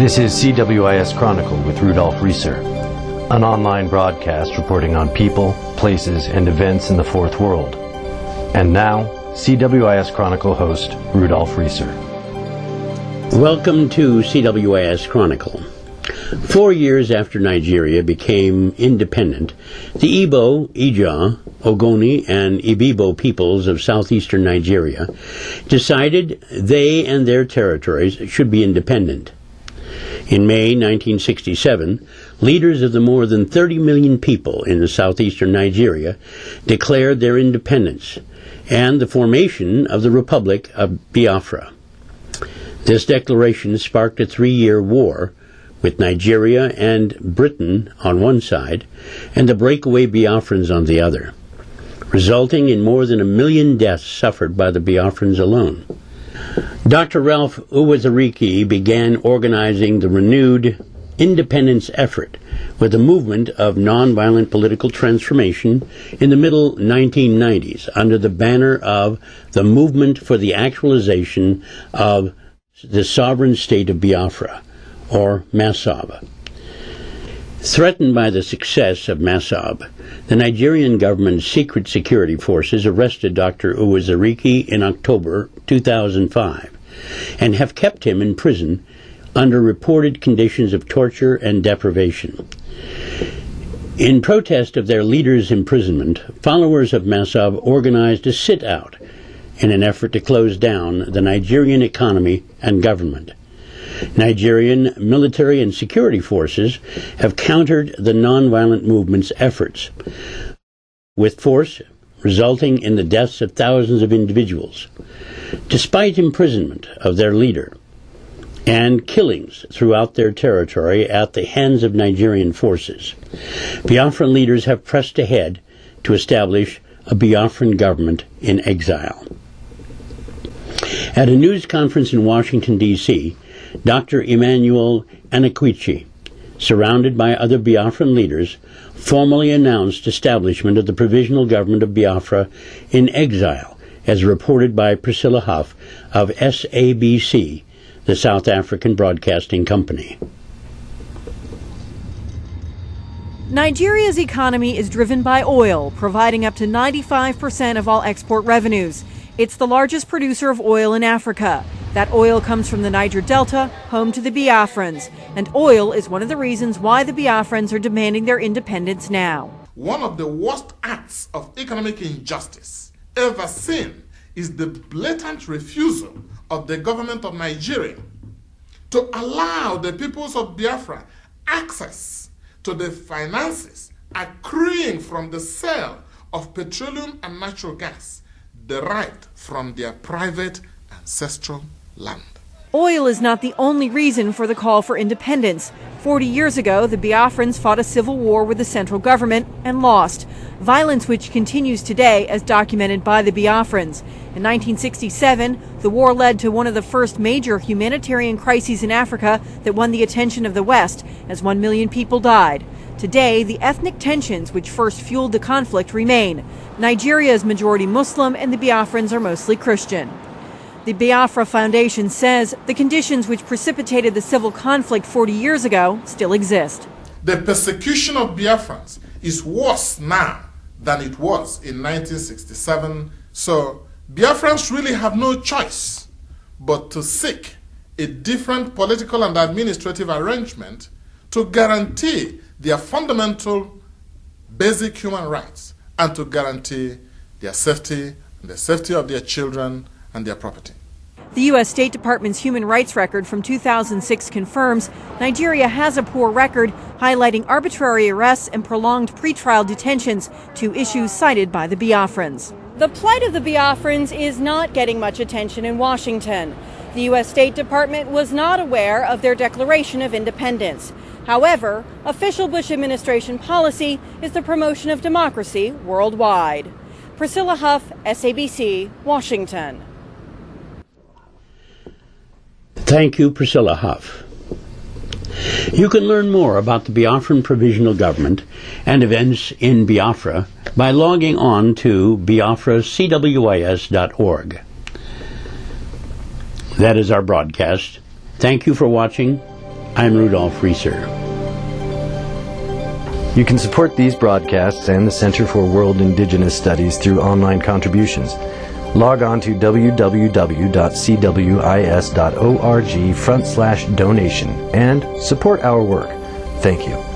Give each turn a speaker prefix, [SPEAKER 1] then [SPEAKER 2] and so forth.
[SPEAKER 1] This is CWIS Chronicle with Rudolph Reeser, an online broadcast reporting on people, places, and events in the Fourth World. And now, CWIS Chronicle host Rudolph Reeser.
[SPEAKER 2] Welcome to CWIS Chronicle. 4 years after Nigeria became independent, the Igbo, Ija, Ogoni, and Ibibo peoples of southeastern Nigeria decided they and their territories should be independent. In May 1967, leaders of the more than 30 million people in the southeastern Nigeria declared their independence and the formation of the Republic of Biafra. This declaration sparked a 3-year war with Nigeria and Britain on one side and the breakaway Biafrans on the other, resulting in more than 1 million deaths suffered by the Biafrans alone. Dr. Ralph Uwazurike began organizing the renewed independence effort with a movement of nonviolent political transformation in the middle 1990s under the banner of the Movement for the Actualization of the Sovereign State of Biafra, or MASSOB. Threatened by the success of MASSOB, the Nigerian government's secret security forces arrested Dr. Uwazurike in October 2005 and have kept him in prison under reported conditions of torture and deprivation. In protest of their leader's imprisonment, followers of MASSOB organized a sit-out in an effort to close down the Nigerian economy and government. Nigerian military and security forces have countered the nonviolent movement's efforts, with force resulting in the deaths of thousands of individuals. Despite imprisonment of their leader and killings throughout their territory at the hands of Nigerian forces, Biafran leaders have pressed ahead to establish a Biafran government in exile. At a news conference in Washington, D.C., Dr. Emmanuel Anakwichi, surrounded by other Biafran leaders, formally announced establishment of the Provisional Government of Biafra in exile, as reported by Priscilla Huff of SABC, the South African Broadcasting Company.
[SPEAKER 3] Nigeria's economy is driven by oil, providing up to 95% of all export revenues. It's the largest producer of oil in Africa. That oil comes from the Niger Delta, home to the Biafrans. And oil is one of the reasons why the Biafrans are demanding their independence now.
[SPEAKER 4] One of the worst acts of economic injustice ever seen is the blatant refusal of the government of Nigeria to allow the peoples of Biafra access to the finances accruing from the sale of petroleum and natural gas derived from their private ancestral land.
[SPEAKER 3] Oil is not the only reason for the call for independence. 40 years ago, the Biafrans fought a civil war with the central government and lost. Violence which continues today, as documented by the Biafrans. In 1967, the war led to one of the first major humanitarian crises in Africa that won the attention of the West, as 1 million people died. Today, the ethnic tensions which first fueled the conflict remain. Nigeria is majority Muslim and the Biafrans are mostly Christian. The Biafra Foundation says the conditions which precipitated the civil conflict 40 years ago still exist.
[SPEAKER 4] The persecution of Biafrans is worse now than it was in 1967, so Biafrans really have no choice but to seek a different political and administrative arrangement to guarantee their fundamental basic human rights and to guarantee their safety and the safety of their children and their property.
[SPEAKER 3] The U.S. State Department's human rights record from 2006 confirms Nigeria has a poor record, highlighting arbitrary arrests and prolonged pretrial detentions, two issues cited by the Biafrans. The plight of the Biafrans is not getting much attention in Washington. The U.S. State Department was not aware of their declaration of independence. However, official Bush administration policy is the promotion of democracy worldwide. Priscilla Huff, SABC, Washington.
[SPEAKER 2] Thank you, Priscilla Huff. You can learn more about the Biafran Provisional Government and events in Biafra by logging on to biafracwis.org. That is our broadcast. Thank you for watching. I'm Rudolph Reeser.
[SPEAKER 1] You can support these broadcasts and the Center for World Indigenous Studies through online contributions. Log on to www.cwis.org/donation and support our work. Thank you.